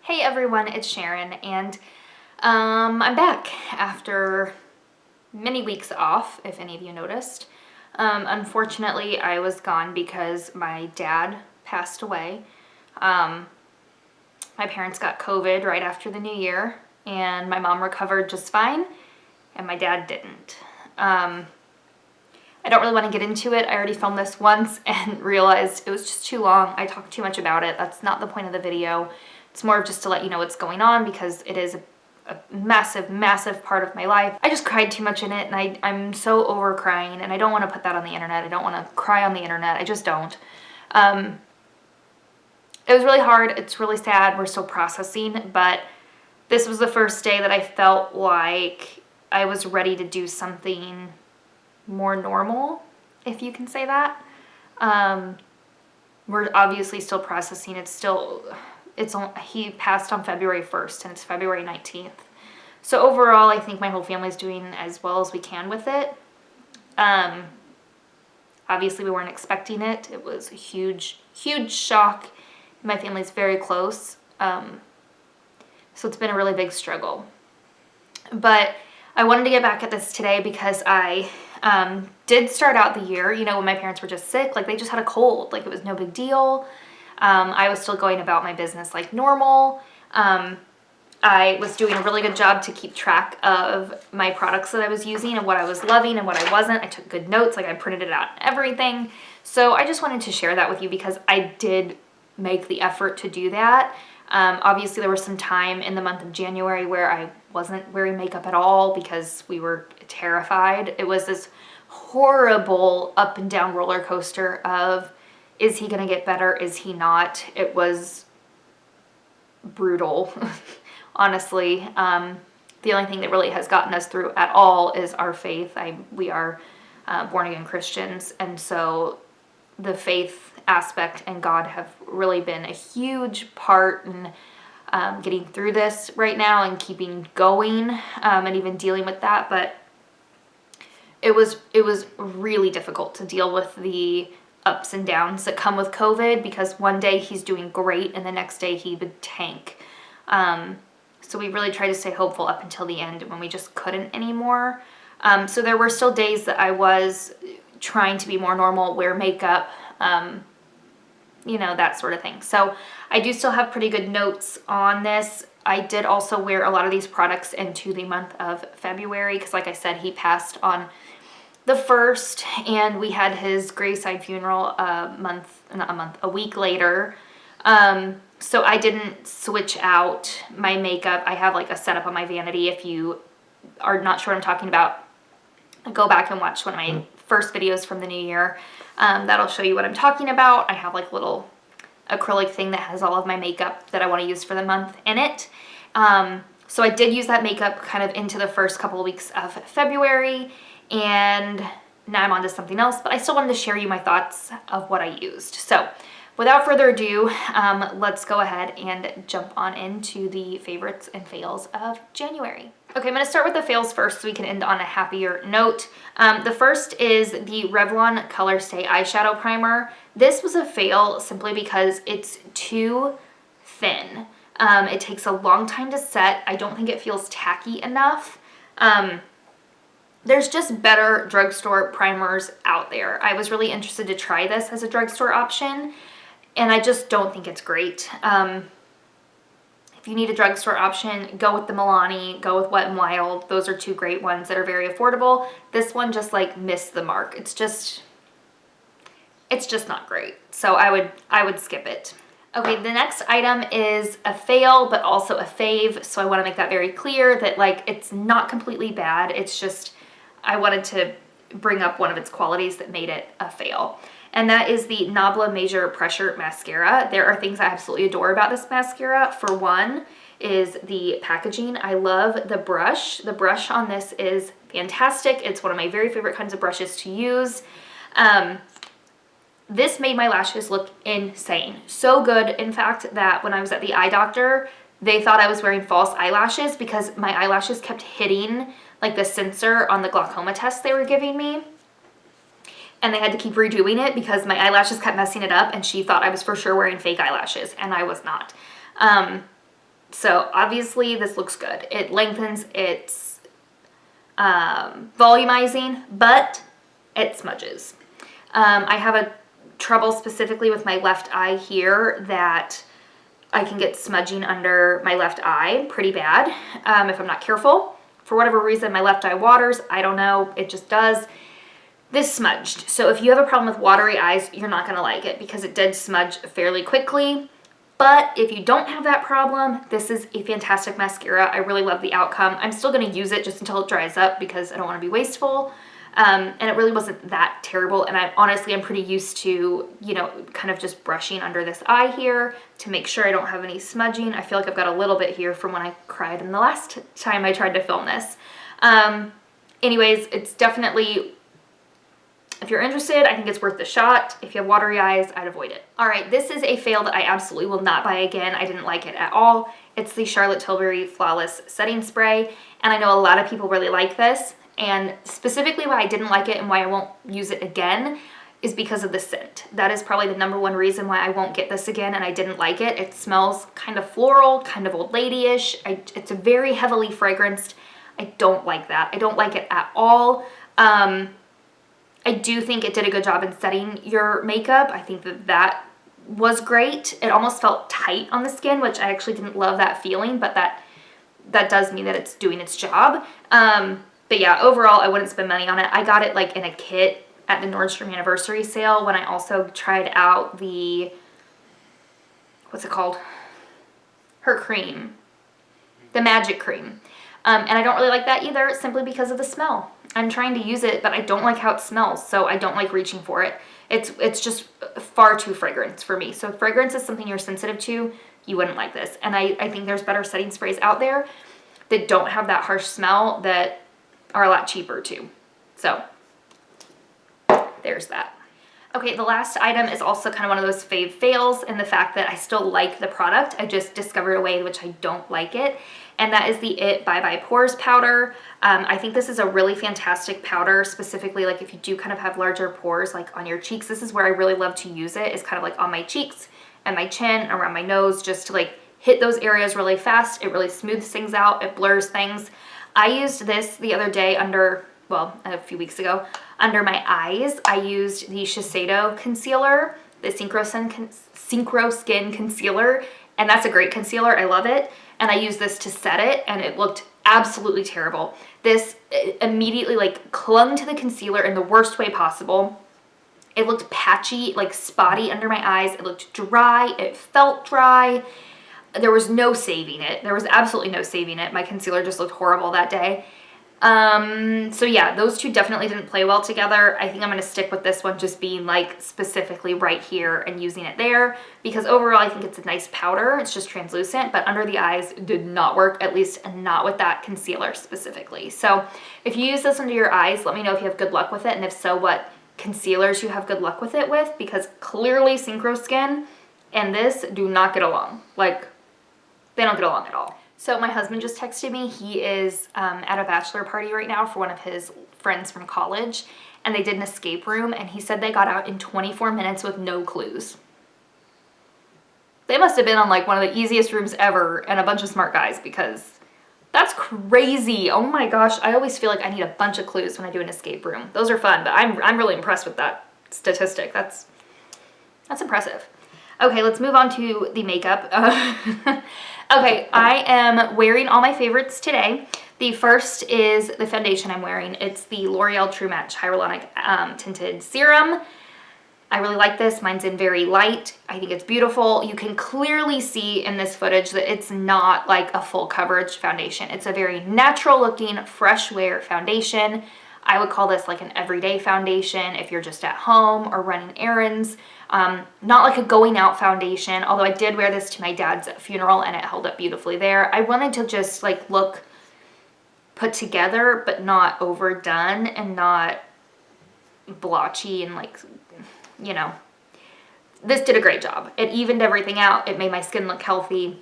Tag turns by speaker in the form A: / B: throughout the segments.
A: Hey everyone, it's Sharon, and I'm back after many weeks off, if any of you noticed. Unfortunately, I was gone because my dad passed away. My parents got COVID right after the new year, and my mom recovered just fine, and my dad didn't. I don't really want to get into it. I already filmed this once and realized it was just too long. I talked too much about it. That's not the point of the video. It's more of just to let you know what's going on because it is a massive, massive part of my life. I just cried too much in it, and I'm so over crying, and I don't want to put that on the internet. I don't want to cry on the internet. I just don't. It was really hard. It's really sad. We're still processing, but this was the first day that I felt like I was ready to do something more normal, if you can say that. We're obviously still processing. He passed on February 1st, and it's February 19th. So overall, I think my whole family's doing as well as we can with it. Obviously, we weren't expecting it. It was a huge, huge shock. My family's very close. So it's been a really big struggle. But I wanted to get back at this today because I did start out the year, when my parents were just sick, like they just had a cold, like it was no big deal. I was still going about my business like normal. I was doing a really good job to keep track of my products that I was using and what I was loving and what I wasn't. I took good notes, like I printed it out and everything. So I just wanted to share that with you because I did make the effort to do that. Obviously there was some time in the month of January where I wasn't wearing makeup at all because we were terrified. It was this horrible up and down roller coaster of, is he gonna get better? Is he not? It was brutal, honestly. The only thing that really has gotten us through at all is our faith. We are born again Christians, and so the faith aspect and God have really been a huge part in getting through this right now and keeping going and even dealing with that. But it was really difficult to deal with the ups and downs that come with COVID because one day he's doing great and the next day he would tank. So we really tried to stay hopeful up until the end when we just couldn't anymore. So there were still days that I was trying to be more normal, wear makeup, that sort of thing. So I do still have pretty good notes on this. I did also wear a lot of these products into the month of February because like I said, he passed on the 1st and we had his graveside funeral a week later. So I didn't switch out my makeup. I have like a setup on my vanity. If you are not sure what I'm talking about, go back and watch one of my first videos from the new year. That'll show you what I'm talking about. I have like a little acrylic thing that has all of my makeup that I want to use for the month in it. So I did use that makeup kind of into the first couple of weeks of February, and now I'm on to something else, but I still wanted to share you my thoughts of what I used. So without further ado, let's go ahead and jump on into the favorites and fails of January. Okay, I'm going to start with the fails first so we can end on a happier note. The first is the Revlon Colorstay Eyeshadow Primer. This was a fail simply because it's too thin. It takes a long time to set. I don't think it feels tacky enough. There's just better drugstore primers out there. I was really interested to try this as a drugstore option, and I just don't think it's great. If you need a drugstore option, go with the Milani, go with Wet n Wild. Those are two great ones that are very affordable. This one just like missed the mark. It's just not great. So I would skip it. Okay, the next item is a fail, but also a fave. So I want to make that very clear that like it's not completely bad. It's just I wanted to bring up one of its qualities that made it a fail. And that is the Nabla Major Pressure Mascara. There are things I absolutely adore about this mascara. For one is the packaging. I love the brush. The brush on this is fantastic. It's one of my very favorite kinds of brushes to use. This made my lashes look insane. So good, in fact, that when I was at the eye doctor, they thought I was wearing false eyelashes because my eyelashes kept hitting like the sensor on the glaucoma test they were giving me. And they had to keep redoing it because my eyelashes kept messing it up, and she thought I was for sure wearing fake eyelashes, and I was not. So obviously this looks good. It lengthens, it's volumizing, but it smudges. I have a trouble specifically with my left eye here that I can get smudging under my left eye pretty bad if I'm not careful. For whatever reason, my left eye waters. I don't know. It just does. This smudged. So if you have a problem with watery eyes, you're not going to like it because it did smudge fairly quickly. But if you don't have that problem, this is a fantastic mascara. I really love the outcome. I'm still going to use it just until it dries up because I don't want to be wasteful. And it really wasn't that terrible. And I'm pretty used to, you know, kind of just brushing under this eye here to make sure I don't have any smudging. I feel like I've got a little bit here from when I cried in the last time I tried to film this. Anyways, it's definitely, if you're interested, I think it's worth the shot. If you have watery eyes, I'd avoid it. All right, this is a fail that I absolutely will not buy again. I didn't like it at all. It's the Charlotte Tilbury Flawless Setting Spray. And I know a lot of people really like this. And specifically why I didn't like it and why I won't use it again is because of the scent. That is probably the #1 reason why I won't get this again and I didn't like it. It smells kind of floral, kind of old lady-ish. It's very heavily fragranced. I don't like that. I don't like it at all. I do think it did a good job in setting your makeup. I think that was great. It almost felt tight on the skin, which I actually didn't love that feeling, but that does mean that it's doing its job. But yeah, overall, I wouldn't spend money on it. I got it like in a kit at the Nordstrom anniversary sale when I also tried out the, what's it called? Her cream. The Magic Cream. And I don't really like that either, simply because of the smell. I'm trying to use it, but I don't like how it smells, so I don't like reaching for it. It's just far too fragrant for me. So if fragrance is something you're sensitive to, you wouldn't like this. And I think there's better setting sprays out there that don't have that harsh smell that are a lot cheaper too. So there's that. Okay, the last item is also kind of one of those fave fails in the fact that I still like the product. I just discovered a way in which I don't like it. And that is the It Bye Bye Pores powder. I think this is a really fantastic powder, specifically like if you do kind of have larger pores like on your cheeks. This is where I really love to use it, is kind of like on my cheeks and my chin, around my nose, just to like hit those areas really fast. It really smooths things out, it blurs things. I used this the other day under, well, a few weeks ago, under my eyes. I used the Shiseido concealer, the Synchro Skin concealer, and that's a great concealer. I love it. And I used this to set it, and it looked absolutely terrible. This immediately like clung to the concealer in the worst way possible. It looked patchy, like spotty under my eyes. It looked dry. It felt dry. There was no saving it. There was absolutely no saving it. My concealer just looked horrible that day. So yeah, those two definitely didn't play well together. I think I'm going to stick with this one just being like specifically right here and using it there, because overall I think it's a nice powder. It's just translucent, but under the eyes did not work, at least not with that concealer specifically. So if you use this under your eyes, let me know if you have good luck with it, and if so, what concealers you have good luck with it with, because clearly Synchro Skin and this do not get along. Like, they don't get along at all. So my husband just texted me. He is at a bachelor party right now for one of his friends from college, and they did an escape room, and he said they got out in 24 minutes with no clues. They must have been on like one of the easiest rooms ever and a bunch of smart guys, because that's crazy. Oh my gosh, I always feel like I need a bunch of clues when I do an escape room. Those are fun, but I'm really impressed with that statistic. That's impressive. Okay, let's move on to the makeup. Okay, I am wearing all my favorites today. The first is the foundation I'm wearing. It's the L'Oreal True Match Hyaluronic Tinted Serum. I really like this. Mine's in very light. I think it's beautiful. You can clearly see in this footage that it's not like a full coverage foundation. It's a very natural looking, fresh wear foundation. I would call this like an everyday foundation if you're just at home or running errands. Not like a going out foundation, although I did wear this to my dad's funeral and it held up beautifully there. I wanted to just like look put together, but not overdone and not blotchy and like, you know. This did a great job. It evened everything out. It made my skin look healthy.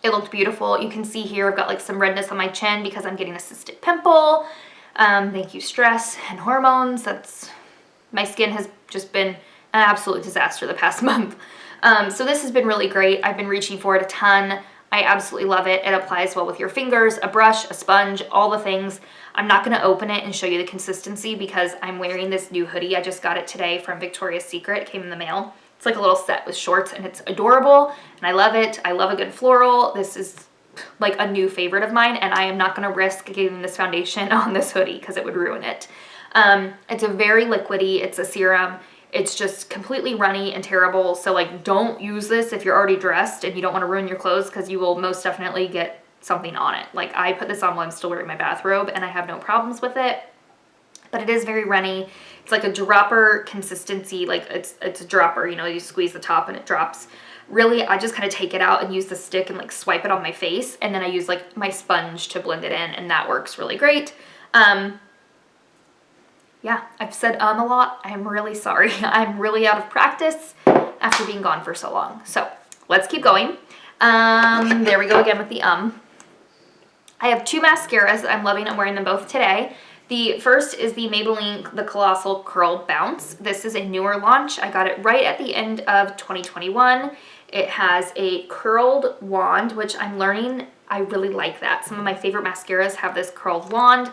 A: It looked beautiful. You can see here I've got like some redness on my chin because I'm getting a cystic pimple. Thank you, stress and hormones. My skin has just been an absolute disaster the past month. So this has been really great. I've been reaching for it a ton. I absolutely love it. It applies well with your fingers, a brush, a sponge, all the things. I'm not going to open it and show you the consistency because I'm wearing this new hoodie. I just got it today from Victoria's Secret. It came in the mail. It's like a little set with shorts and it's adorable and I love it. I love a good floral. This is like a new favorite of mine and I am not going to risk getting this foundation on this hoodie because it would ruin it. It's a very liquidy. It's a serum. It's just completely runny and terrible. So like don't use this if you're already dressed and you don't want to ruin your clothes because you will most definitely get something on it. Like I put this on while I'm still wearing my bathrobe and I have no problems with it. But it is very runny. It's like a dropper consistency. Like it's a dropper, you know, you squeeze the top and it drops. Really, I just kind of take it out and use the stick and like swipe it on my face. And then I use like my sponge to blend it in and that works really great. Yeah, I've said a lot. I'm really sorry. I'm really out of practice after being gone for so long. So let's keep going. There we go again with the I have two mascaras that I'm loving. I'm wearing them both today. The first is the Maybelline, the Colossal Curl Bounce. This is a newer launch. I got it right at the end of 2021. It has a curled wand, which I'm learning I really like that. Some of my favorite mascaras have this curled wand.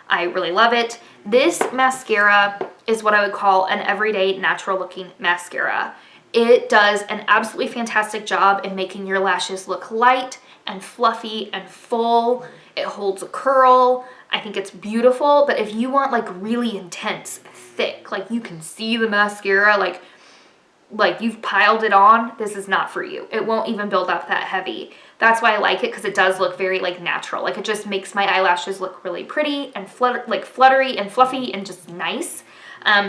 A: I really love it. This mascara is what I would call an everyday natural looking mascara. It does an absolutely fantastic job in making your lashes look light and fluffy and full. It holds a curl. I think it's beautiful, but if you want like really intense, thick, like you can see the mascara, like you've piled it on, this is not for you. It won't even build up that heavy. That's why I like it because it does look very like natural. Like it just makes my eyelashes look really pretty and fluttery and fluffy and just nice.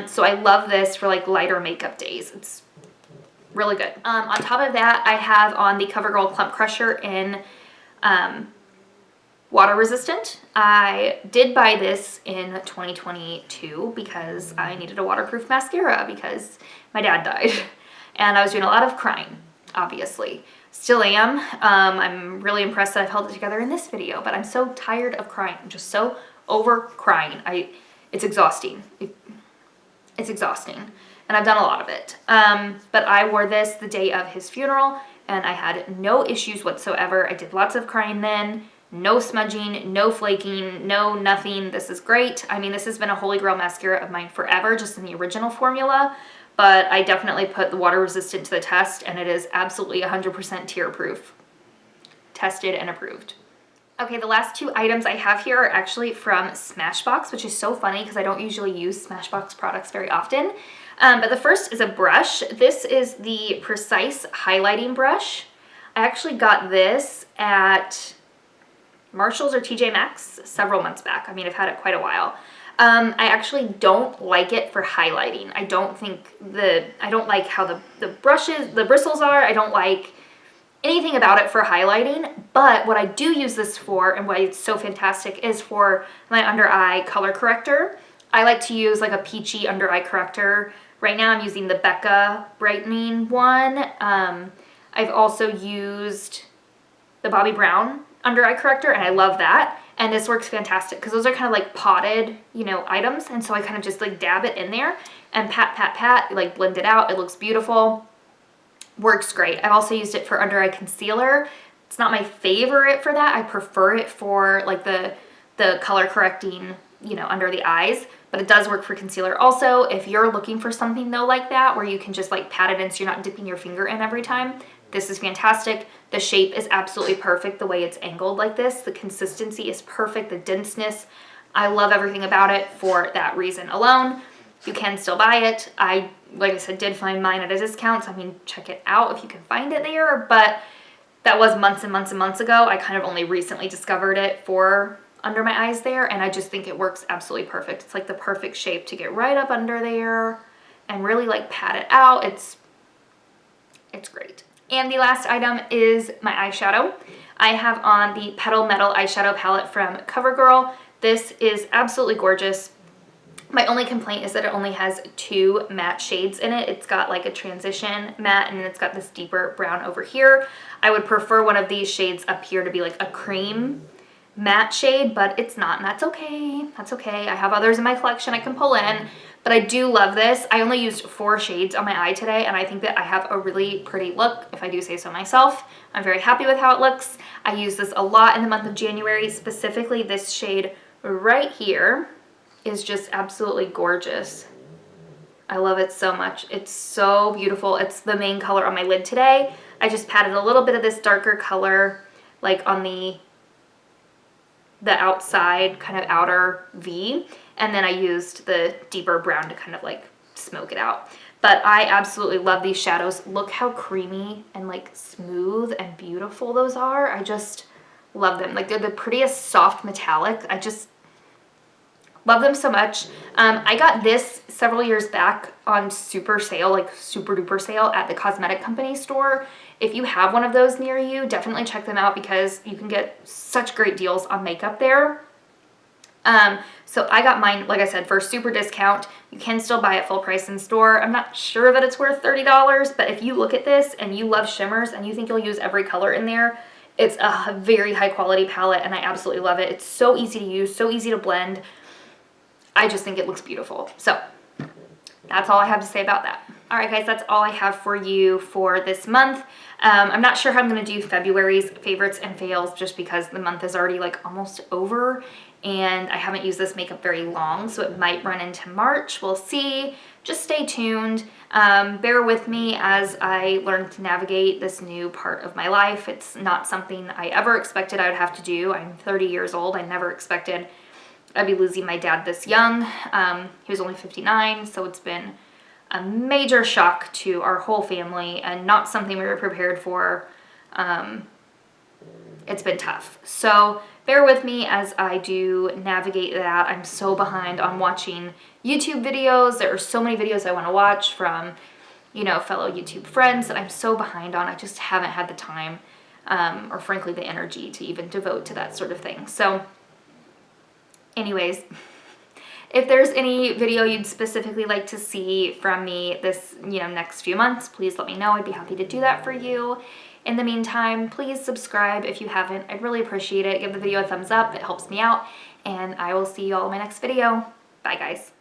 A: So I love this for like lighter makeup days. It's really good. On top of that, I have on the Covergirl Clump Crusher in water resistant. I did buy this in 2022 because I needed a waterproof mascara because my dad died and I was doing a lot of crying, obviously. Still am. I'm really impressed that I've held it together in this video, but I'm so tired of crying. I'm just so over crying. It's exhausting. It's exhausting. And I've done a lot of it. But I wore this the day of his funeral and I had no issues whatsoever. I did lots of crying then. No smudging, no flaking, no nothing. This is great. I mean, this has been a holy grail mascara of mine forever, just in the original formula. But I definitely put the water resistant to the test and it is absolutely 100% tear proof. Tested and approved. Okay, the last two items I have here are actually from Smashbox, which is so funny because I don't usually use Smashbox products very often. But the first is a brush. This is the Precise Highlighting Brush. I actually got this at Marshall's or TJ Maxx several months back. I mean, I've had it quite a while. I actually don't like it for highlighting. I don't like how the bristles are. I don't like anything about it for highlighting, but what I do use this for and why it's so fantastic is for my under eye color corrector. I like to use like a peachy under eye corrector. Right now I'm using the Becca brightening one. I've also used the Bobbi Brown under eye corrector and I love that. And this works fantastic because those are kind of like potted, you know, items. And so I kind of just like dab it in there and pat, like blend it out. It looks beautiful. Works great. I've also used it for under eye concealer. It's not my favorite for that. I prefer it for like the color correcting, you know, under the eyes, but it does work for concealer. Also, if you're looking for something though like that, where you can just like pat it in so you're not dipping your finger in every time, this is fantastic. The shape is absolutely perfect the way it's angled like this. The consistency is perfect, the denseness. I love everything about it for that reason alone. You can still buy it. I, like I said, did find mine at a discount, so I mean, check it out if you can find it there, but that was months and months and months ago. I kind of only recently discovered it for under my eyes there, and I just think it works absolutely perfect. It's like the perfect shape to get right up under there and really like pat it out. It's great. And the last item is my eyeshadow. I have on the Petal Metal eyeshadow palette from CoverGirl. This is absolutely gorgeous. My only complaint is that it only has 2 matte shades in it. It's got like a transition matte and then it's got this deeper brown over here. I would prefer one of these shades up here to be like a cream matte shade, but it's not, and that's okay. That's okay. I have others in my collection I can pull in, But I do love this. I only used 4 shades on my eye today, and I think that I have a really pretty look, if I do say so myself. I'm very happy with how it looks. I use this a lot in the month of January. Specifically, this shade right here is just absolutely gorgeous. I love it so much. It's so beautiful. It's the main color on my lid today. I just patted a little bit of this darker color like on the outside kind of outer V, and then I used the deeper brown to kind of like smoke it out. But I absolutely love these shadows. Look how creamy and like smooth and beautiful those are. I just love them. Like they're the prettiest soft metallic. I just love them so much. I got this several years back on super sale, like super duper sale at the cosmetic company store. If you have one of those near you, definitely check them out because you can get such great deals on makeup there. So I got mine, like I said, for a super discount. You can still buy it full price in store. I'm not sure that it's worth $30, but if you look at this and you love shimmers and you think you'll use every color in there, it's a very high quality palette and I absolutely love it. It's so easy to use, so easy to blend. I just think it looks beautiful. So that's all I have to say about that. All right, guys, that's all I have for you for this month. I'm not sure how I'm going to do February's favorites and fails just because the month is already like almost over and I haven't used this makeup very long, so it might run into March. We'll see. Just stay tuned. Bear with me as I learn to navigate this new part of my life. It's not something I ever expected I would have to do. I'm 30 years old. I never expected I'd be losing my dad this young. He was only 59, so it's been a major shock to our whole family and not something we were prepared for. It's been tough. So bear with me as I do navigate that. I'm so behind on watching YouTube videos. There are so many videos I want to watch from, you know, fellow YouTube friends that I'm so behind on. I just haven't had the time or frankly the energy to even devote to that sort of thing. So anyways, if there's any video you'd specifically like to see from me this, next few months, please let me know. I'd be happy to do that for you. In the meantime, please subscribe if you haven't. I'd really appreciate it. Give the video a thumbs up. It helps me out. And I will see you all in my next video. Bye, guys.